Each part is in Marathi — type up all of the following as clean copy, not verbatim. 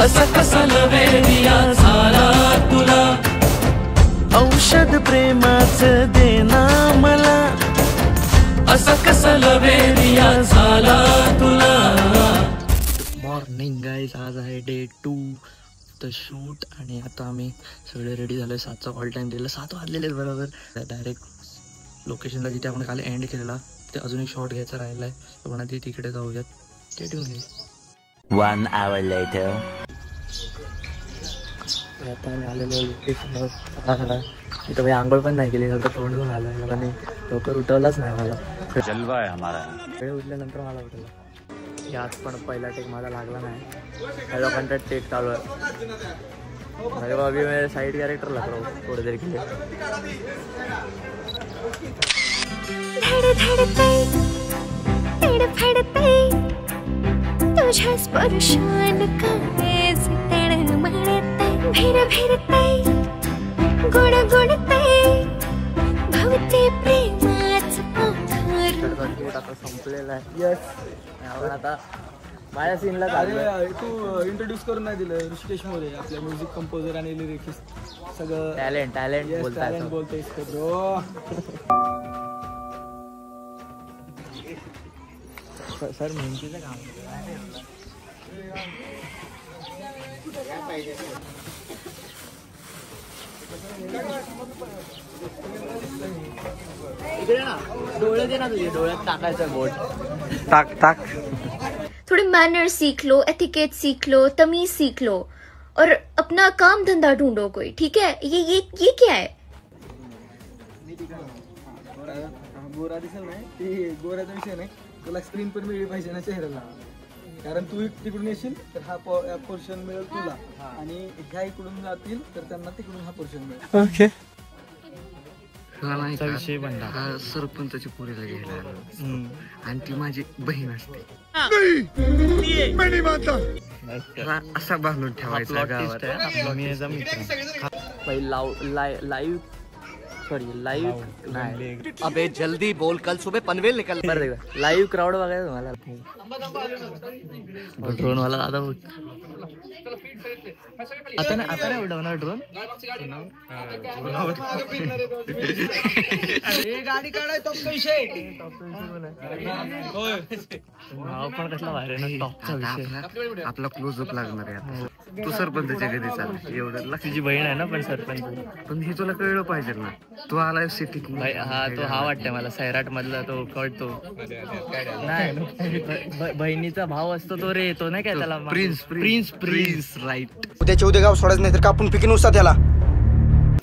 असं कसं लवेरिया झाला तुला, औषध प्रेमाचं देना मला, असं कसं लवेरिया झाला तुला. मॉर्निंग गाईज, आज आहे डे 2 द शूट आणि आता आम्ही सगळे रेडी झालो. 7चा कॉल टाइम दिला, 7 वाजलेले बरोबर. डायरेक्ट लोकेशनला जिथे आपण काल एंड केलेला ते अजून एक शॉट घ्यायचा राहिला आहे, पण ते तिकडे जाऊयात. ते ठेवून घे. 1 hour later. आता आम्ही आलेलो लोकेशनवर. इथं भाई आंघोळ पण नाही केली, नंतर तोंड पण आलं आणि लवकर उठवलाच नाही मला. जलवा आहे हमारा. वेळ उठल्यानंतर मला उठवलं. यात पण पहिला टेक माझा लागला नाही. माझा कंटेंट टेक चालू आहे. अभी मैं साइड कैरेक्टर लग रहा हूँ थोड़ी देर के लिए. तुझ्या स्पर्शान काळेज भिरभिरते गुणगुणते भवते प्रेमाचं पाखर. आता संपलेला आहे. यस, आता माझ्या सीनला तू इंट्रोड्यूस करून नाही दिलं ऋषिकेश मोरे, आपले म्युझिक कंपोजर आणि लिरिक्स सगळं. टॅलेंट बोलतोय ब्रो. सर मेहनतीचं काम इकडे ना, डोळे दे ना तुझे, डोळ्यात टाकायचं बोट. टाक. थोड़े मैनर सीख लो, एथिकेट सीख लो, तमीज सीख लो और अपना काम धंधा ढूंढो कोई. ठीक है, ये क्या है? गोरा दिसेल नाही, ते गोऱ्याचा विषय नाही. तुला स्क्रीन पण मिळली पाहिजे ना चेहऱ्याला, कारण तू तिकडून येशील तर हा पोर्शन मिळेल तुला, आणि ह्या इकडून जातील तर त्यांना तिकडून हा पोर्शन मिळेल. ओके. विषय बनला. हा सरपंचाची पोरीला घ्यायला आलो आणि ती माझी बहीण असते. असा बांधून ठेवायचा गावात. लाईव्ह नाही. अबे जल्दी बोल, कल सुबह पनवेल निकल. लाईव्ह क्राऊड बघायचं तुम्हाला. ड्रोन वाला दादा बघ. आता नाही उडवणार ड्रोन. गाडी काढाय टॉप विषय. नाव पण कसला भारी ना, टॉपचा विषय. आपला क्लोजअप लागणार आहे आता. तू सरपंचाच्या घरी चाल, एवढं लक्ष. तुझी बहीण आहे ना पण सरपंच. पण हे तुला कळलं पाहिजे ना, तू आलाय सिटीत. हा तो हा वाटतंय मला सैराट मधला तो कळतो. नाही, बहिणीचा भाव असतो तो रे, तो नाही काय त्याला प्रिन्स राईट. उद्याच्या उद्या गाव सोडायचं नाही तर कापून पिकीन उसा त्याला.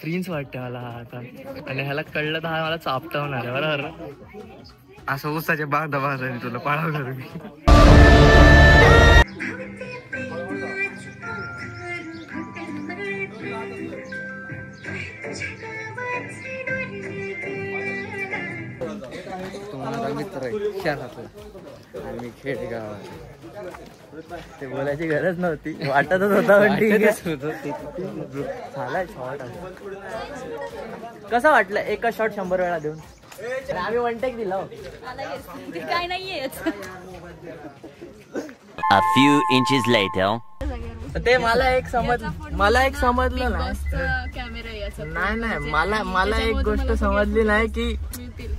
प्रिन्स वाटतंय मला हा आता. आणि ह्याला कळलं तर हा मला चापटवणार आहे बरोबर. असं उसाच्या बांधा तुला पाळवणार मी. तुम्हाला मित्र आहे शहरातला आणि खेडेगावात. ते बोलायची गरज नव्हती, वाटतच होता. झालाय शॉर्ट. कसं वाटलं एका शॉट 100 वेळा देऊन? आम्ही 1 टेक दिला. काय नाहीये. A few inches later. ते मला एक समजलं नाही. मला एक गोष्ट समजली नाही की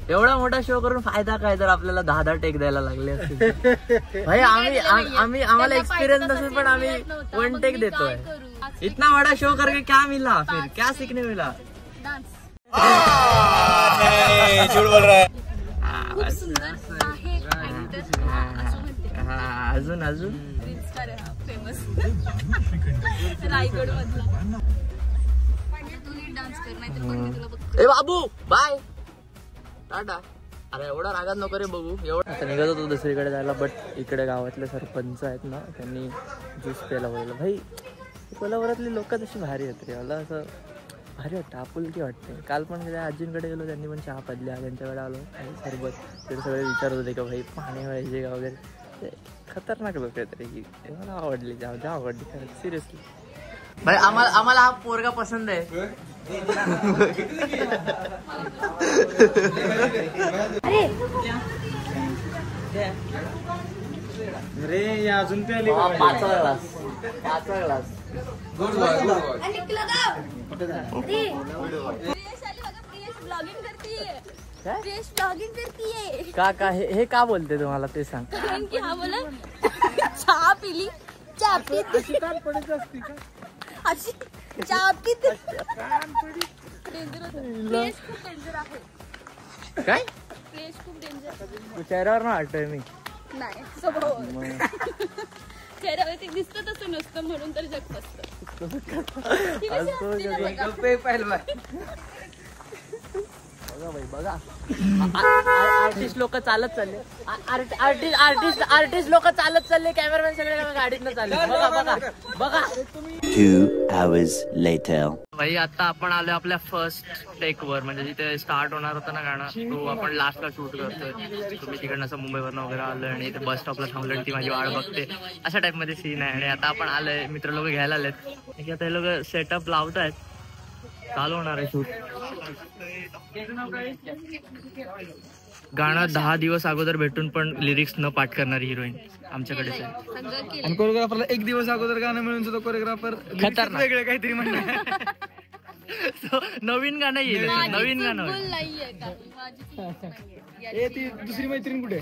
एवढा मोठा शो करून फायदा काय जर आपल्याला 10 टेक द्यायला लागले असते. भाई आम्हाला एक्सपिरियन्स नसेल पण आम्ही 1 टेक देतोय. इतना बड़ा शो करके क्या मिला, फिर क्या सीखने मिला? झूठ बोल रहा है. अजून रायगड मधला. ए बाबू बाय टाटा. अरे एवढा रागात नको रे बघू. एवढा आता निघत होतो दुसरीकडे जायला, बट इकडे गावातले सरपंच आहेत ना, त्यांनी ज्यूस प्यायला बोलवलं. भाई कोल्हापुरातली लोक तशी भारी आहेत रे, मला असं भारी वाटतं, आपुलकी वाटते. काल पण त्या आजींकडे गेलो, त्यांनी पण चहा पाजल्या, त्यांच्याकडे आलो आणि सरबत. ते सगळे विचारत होते का भाई पाणी पाहिजे का वगैरे. ते खतरनाक लोक आहेत रे. मला आवडली, जाम आवडली खरंच सिरियसली. भाई आम्हाला हा पोरगा पसंत आहे. अरे अजून ते आली पाचवा ग्लास का हे का बोलते तुम्हाला ते सांग. हा बोला चहा पिली चहा पित अशी चहा पित डेंजर खूप डेंजर आहे. काय प्लेस खूप डेंजर. चेहऱ्यावर ना वाटतोय मी नाही स्वभाव चेहऱ्यावरती दिसत तसं नसतं म्हणून तर जग बघा आर्टिस्ट लोक चालत चालले. आर्टिस्ट लोक चालत चालले. कॅमेरामॅन सगळे गाडीतनं चालले. बघा 2 hours later. भाई आता आपण आलो आपल्या फर्स्ट टेक वर, म्हणजे जिथे स्टार्ट होणार होतं ना गाणं, तो आपण लास्टला शूट करतोय. तुम्ही तिकडनं असं मुंबईवरनं वगैरे आलोय आणि इथे बस स्टॉपला थांबलो आणि ती माझी वाट बघते, अशा टाइप मध्ये सीन आहे. आणि आता आपण आलोय, मित्र लोक घ्यायला आलेत. आता हे लोक सेटअप लावतायत, चालू होणार आहे शूट. गाणं 10 दिवस अगोदर भेटून पण लिरिक्स न पाठ करणारी हिरोईन आमच्याकडेच आहे. आणि कोरिओग्राफरला 1 दिवस अगोदर गाणं मिळून सुद्धा कोरिओग्राफर खतरनाक वेगळं काहीतरी म्हणणं. नवीन गाणं येईल, नवीन गाणं. ती दुसरी मैत्रीण कुठे,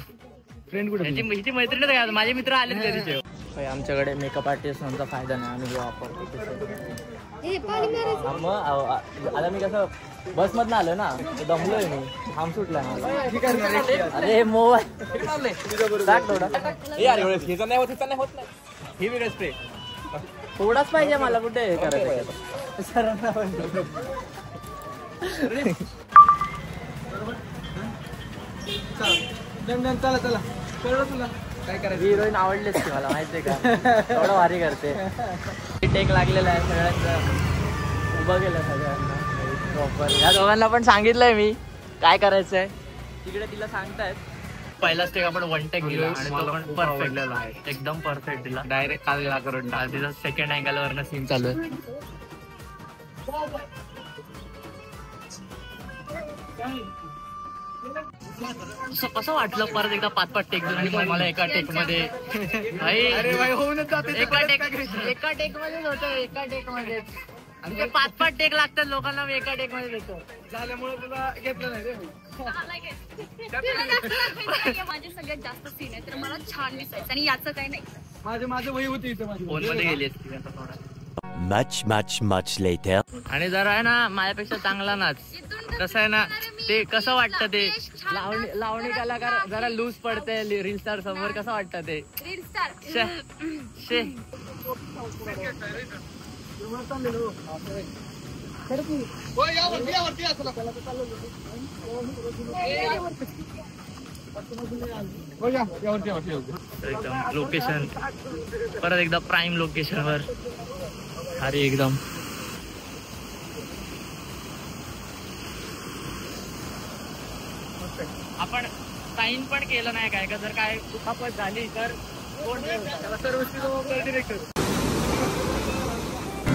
फ्रेंड कुठे? हिची मैत्रीण काय, माझे मित्र आले तिथे. आमच्याकडे मेकअप आर्टिस्टचा फायदा नाही, आम्ही हे वापरतो. आता मी कसं बस मधनं आलो ना, दमलोय मी, थांब सुटला मला. अरे मोबाईल ही वेगळं स्प्रे थोडाच पाहिजे मला, कुठे हे करायचं सरांना. चला चला कळलं तुला काय करायचं. हिरोईन आवडलीच की मला, माहितीये का, एवढं भारी करते. टेक लागलेला आहे सगळ्यांचं, उभं केलं सगळ्यांना प्रॉपर. या दोघांना पण सांगितलंय मी काय करायचंय, तिकडे तिला सांगतायत. पहिला स्टेक आपण 1 टेक दिला आणि तो पण परफेक्ट आहे, एकदम परफेक्ट दिला. डायरेक्ट कागला करून टाक. तिचा सेकंड अँगल वरनं सीन चालू आहे. कसं वाटलं परत एकदा 5-5 टेक देऊन आणि मला एका टेक मध्ये एका टेक मध्येच होतं, एका टेक मध्ये. आणि ते 5-5 टेक लागतात लोकांना, मी एका टेक मध्ये देतो. झाल्यामुळे तुला घेतलं नाही रे. माझे सगळ्यात जास्त सीन आहे, तर मला छान दिसायचं आणि याचं काही नाही. माझं वही होती इथं, माझी फोन मध्ये गेली असती आता थोडा. Much later. आणि जरा आहे ना माझ्यापेक्षा चांगला नाच. कसं आहे ना, ते कसं वाटतं ते लावणी कलाकार जरा लूज पडते रील स्टार समोर, कसं वाटतं ते. रील स्टार एकदम लोकेशन परत एकदा प्राईम लोकेशन वर. अरे एकदम आपण साईन पण केलं नाही काय का, जर काय दुखापत झाली तर कोण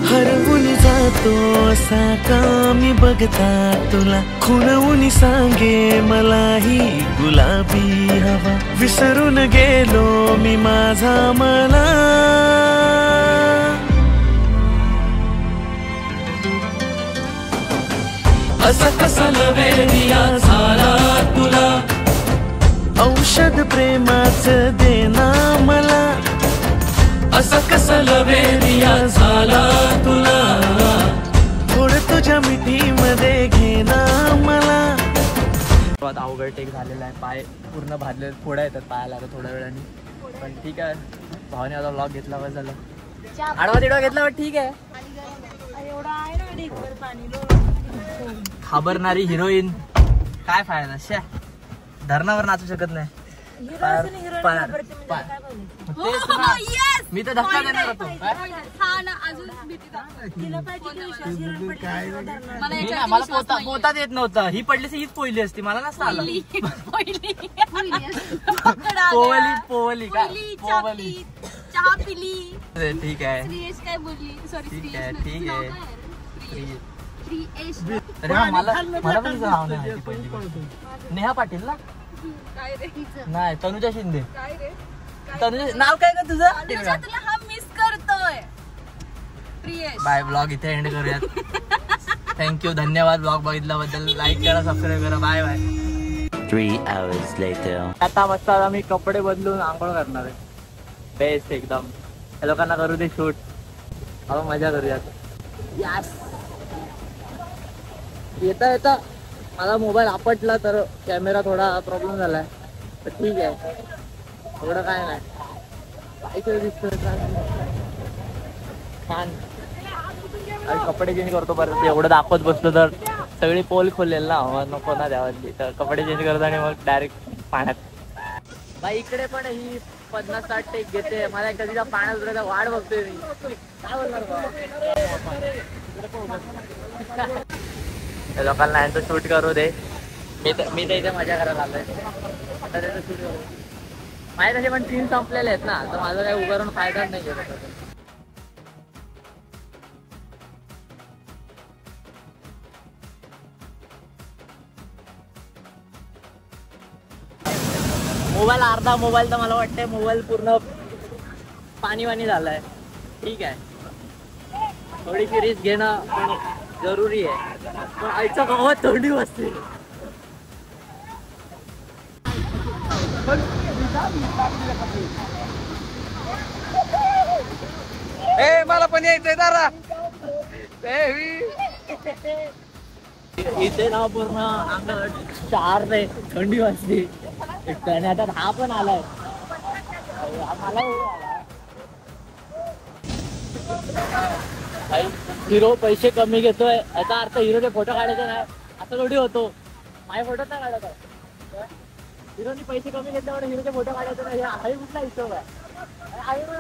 हरवून जातो असा का मी बघता तुला, खुणवून सांगे मलाही गुलाबी हवा, विसरून गेलो मी माझा मला. असा कसा नवेरिया झाला तुला, औषध प्रेमाचं देना मला. असा कसा लवेरिया झाला तुला, थोडं तुझ्या मिठीमध्ये घेना मला. अवघड टेक झालेला आहे, पाय पूर्ण भाजले, फोड्या येतात पायाला थोड्या वेळाने. पण ठीक आहे, भावाने आता व्लॉग घेतला बस झालं. आडवा तिडवा घेतला पण ठीक आहे. घाबरणारी हिरोईन काय फायदा, शे धरणावर नाचू शकत नाही. मी तर धक्का देणार होतो. मला पोतात येत नव्हतं, ही पडली हीच पोहली असती, मला नसतं आलं. पोवली काय पोवली. चहा पिली. ठीक आहे श्रीयश काय बोलली, सॉरी ठीक आहे ठीक आहे. श्रीयश अरे हा, मला पण नाव नाही माहिती पहिली गोष्ट. नेहा पाटील ना, काय रे नाही तनुजा शिंदे. काय रे तनुजा नाव काय का तुझं? तुला हा मिस करतोय प्रियेश. बाय. ब्लॉग इथे एंड करूयात. थँक्यू, धन्यवाद ब्लॉग बघितल्याबद्दल. लाईक करा, सबस्क्राईब करा. Bye bye. 3 hours later. आता मस्त आम्ही कपडे बदलून आंघोळ करणार आहे. बेस्ट एकदम. या लोकांना करू दे शूट. आपण मजा करूयात. यस. येता येता माझा मोबाईल आपटला तर कॅमेरा थोडा प्रॉब्लेम झालाय, तर ठीक आहे, एवढं काय नाही. छान. आणि कपडे चेंज करतो परत. एवढं दाखवत बसलो तर सगळी पोल खोलेल ना, मग नको ना द्यावाची. तर कपडे चेंज करतो आणि मग डायरेक्ट पाण्यात. बाई इकडे पण ही 50-60 टेक घेते. मला कधीचा पाण्यात उतरायचा वाट बघतोय मी. काय बोलणार लोकांना यांचं शूट करू दे. मी तर इथे मजा करायला आलोय. आता त्याचं शूट करू. माझे तसे पण 3 संपलेले आहेत ना, तर माझं काही उभं राहून फायदाच नाही घेत. मोबाईल अर्धा मोबाईल तर मला वाटतंय मोबाईल पूर्ण पाणी झालाय. ठीक आहे, थोडीशी रिस्क घेणं पण जरुरी आहे. पण आईच्या गावात थंडी वाजते. मला पण यायचंय दारा. इथे ना पूर्ण अंगावर 4 नाही थंडी वाजते. आणि आता हा पण आलाय. मला हिरो पैसे कमी घेतोय याचा अर्थ हिरोचे फोटो काढायचे नाही असं थोडी होतो. माझे फोटो नाही काढत आहे. हिरोनी पैसे कमी घेतल्यामुळे हिरोचे फोटो काढायचे नाही. आई कुठला हिशोब आहे? आई पण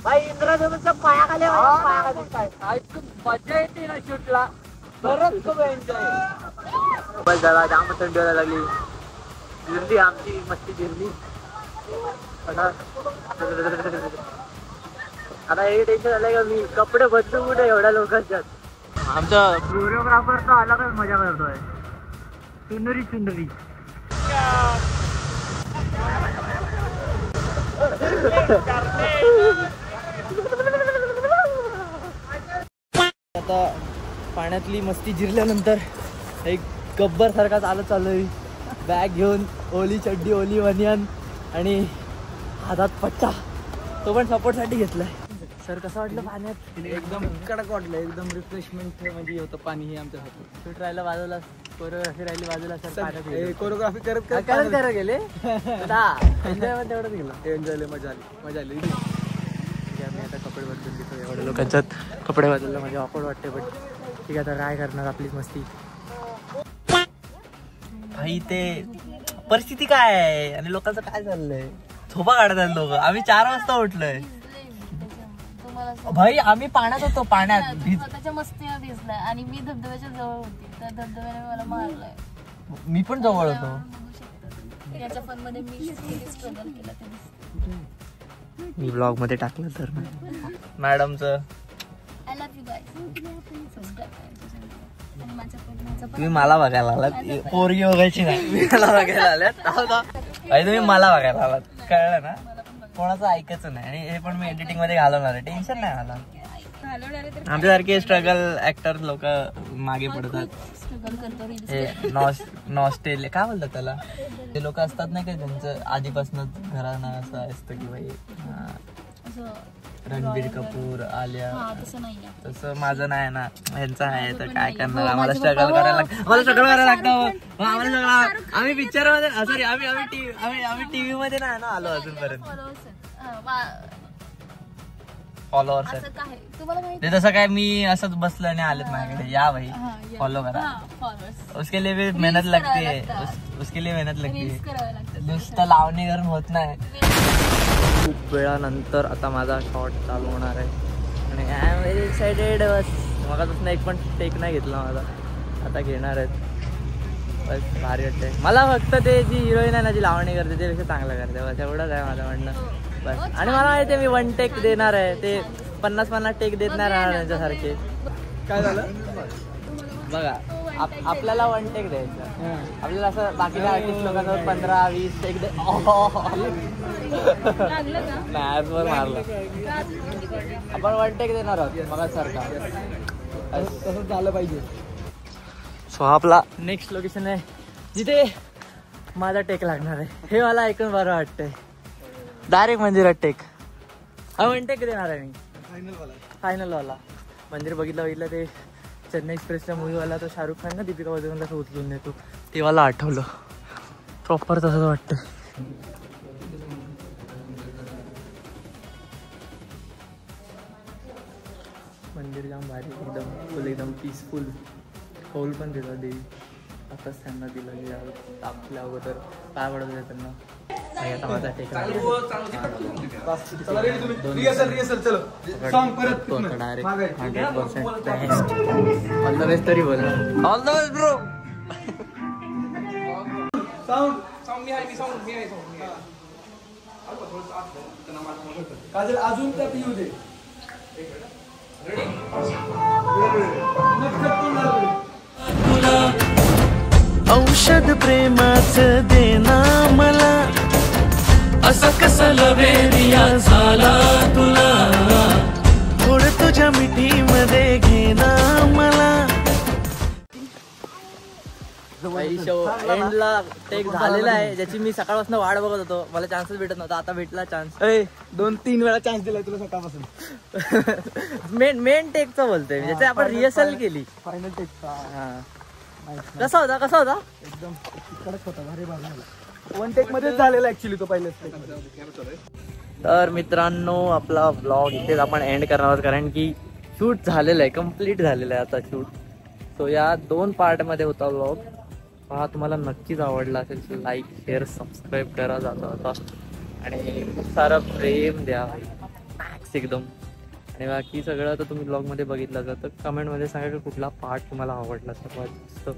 भाई इंद्रदेवाच्या पायाखाली मजा येते ना शूटला. बरंच खूप एन्जॉय. बस झाला, जाम थंडी व्हायला लागली. जिरली आमची मस्ती जिरली. आता हे टेन्शन झालंय का मी कपडे बदलू कुठे एवढ्या लोकांच्यात. आमचा कोरिओग्राफर तर अलगच मजा करतोय. चुनरी आता पाण्यातली मस्ती जिरल्यानंतर एक गब्बर सारखा चाललोय. बॅग घेऊन, ओली चड्डी, ओली बनियान आणि हातात पट्टा. तो पण सपोर्टसाठी घेतलाय. सर कसं वाटलं पाण्यात? एकदम कडक वाटलं. एकदम रिफ्रेशमेंट म्हणजे होतं पाणी हे आमच्या हातात. शूट राहिला बाजूला, कोरिओग्राफी राहिली बाजूला. सर पाण्यात कोरिओग्राफी करत गेले. एन्जॉय मध्ये तेवढंच गेलं. एन्जॉय मजा आली. मी आता कपडे बदलून घेतो. एवढ्या लोकांच्यात कपडे बदललं म्हणजे ऑकवर्ड वाटते. पण ठीक आहे, आता काय करणार, आपलीच मस्ती. भाई ते परिस्थिती काय आहे आणि लोकांचं काय चाललंय? झोपा काढतात लोक. आम्ही 4 वाजता उठलोय. भाई आम्ही पाण्यात होतो. पाण्यात स्वतःच्या मस्तीने भिजलाय आणि मी धबधब्याच्या जवळ होती. त्या धबधब्याने मला मारलाय. मी पण जवळ होतो. याच्या फोन मध्ये मी स्ट्रगल केला ते मी ब्लॉग मध्ये टाकलं तर मॅडमचं. I love you guys. Subscribe आणि माझ्या तुम्ही मला बघायला आलात. पोरगी बघायची नाही, मी मला बघायला आल्यात. तुम्ही मला बघायला आलात, कळलं ना? कोणाचं ऐकायचं नाही. आणि हे पण मी एडिटिंग मध्ये घालवणार आहे. टेन्शन नाही मला. आमच्यासारखे स्ट्रगल ऍक्टर लोक मागे पडतात. नॉस्टेल काय बोलतात त्याला? ते लोक असतात नाही का, त्यांचं आधीपासूनच घराणं असं असतं की भाई रणबीर कपूर, आलिया. तसं माझं नाही ना, ह्यांचं आहे. तर काय करणार, आम्हाला स्ट्रगल करायला लागतं. आम्हाला सगळं आम्ही पिक्चर मध्ये, सॉरी आम्ही टीव्ही मध्ये नाही ना आलो अजूनपर्यंत. फॉलोअर्स असं आहेत काय तुम्हाला माहिती ते. तसं काय मी असंच बसलो आणि आलेत माझ्याकडे. या भाई फॉलो करा. फॉलोअर्स उसके लिए भी मेहनत लगती है. उसके लिए मेहनत लगती है. नुसतं लावणी करून होत नाही. खूप वेळानंतर आता माझा शॉट चालू होणार आहे आणि आय एम व्हेरी एक्सायटेड. बस मगापासून एक पण टेक नाही घेतला माझा. आता घेणार आहेत. बस भारी वाटते मला. फक्त ते जी हिरोईन आहे ना जी लावणी करते त्यापेक्षा चांगलं करते. बस एवढंच आहे माझं म्हणणं. बस आणि मला माहिती आहे मी 1 टेक देणार आहे. ते 50-50 टेक देत नाही राहणार त्यांच्यासारखे. काय झालं? बघा आपल्याला 1 टेक द्यायचं. आपल्याला असं बाकीच्या आर्टिस्ट लोकांना 15-20 टेक लागलं का नाही ॲपवर मारलं. आपण 1 टेक देणार आहोत मग सारखा. तसंच झालं पाहिजे. सो आपला नेक्स्ट लोकेशन आहे जिथे माझा टेक लागणार आहे. हे मला ऐकून बरं वाटतंय. डायरेक्ट मंदिरात टेक. हा 1 टेक देणार आहे मी. फायनल वाला मंदिर बघितलं ते चेन्नई एक्सप्रेसच्या मूवीवाला तो शाहरुख खान ना दीपिका पदुकोणला असं उचलून देतो ते मला आठवलं. प्रॉपर तसंच वाटतं. मंदिर जाम भारी एकदम फुल एकदम पीसफुल. कौल पण दिला देवी. आताच त्यांना दिलं की आपल्या अगोदर काय पडत आहे त्यांना. आता माझा टेक रिहर्सल चलो सॉन्ग परत direct 100% best. All the best तरी बोल. All the best bro. Kajal अजून त्यात येऊ दे. औषध प्रेमाचं देना मला असा कसा लवेरिया झाला तुला थोडं तुझ्या मिठीमध्ये घेना मला. एंडला टेक झालेला आहे ज्याची मी सकाळपासून वाट बघत होतो. मला चान्सच भेटत नव्हता. आता भेटला चान्स. 2-3 वेळा चान्स दिलाय तुला सकाळपासून. मेन टेकचा बोलतोय मी ज्याची आपण रिहर्सल केली. फायनल टेकचा कसा होता एकदम कडक होता. भारी झाला. 1 टेक मध्येच झालेला ऍक्च्युली तो पहिल्याच टेक. तर मित्रांनो आपला ब्लॉग इथेच आपण एंड करणार आहोत कारण की शूट झालेलं आहे. कम्प्लीट झालेलं आहे आता शूट. सो या 2 पार्टमध्ये होता ब्लॉग. हा तुम्हाला नक्कीच आवडला असेल लाईक शेअर सबस्क्राईब करा जाता आणि सारं प्रेम द्या मॅक्स एकदम. आणि बाकी सगळं तर तुम्ही ब्लॉगमध्ये बघितलं तर कमेंटमध्ये सांगा की कुठला पार्ट तुम्हाला आवडला सर्वात जास्त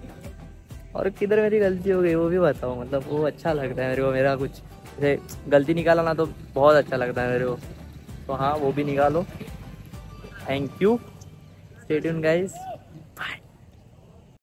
और किधर मेरी गलती हो गई वो भी बताओ. मतलब वो अच्छा लगता है मेरे को. मेरा कुछ जैसे गलती निकाला ना तो बहुत अच्छा लगता है मेरे को. तो हाँ वो भी निकालो. Thank you. Stay tune guys.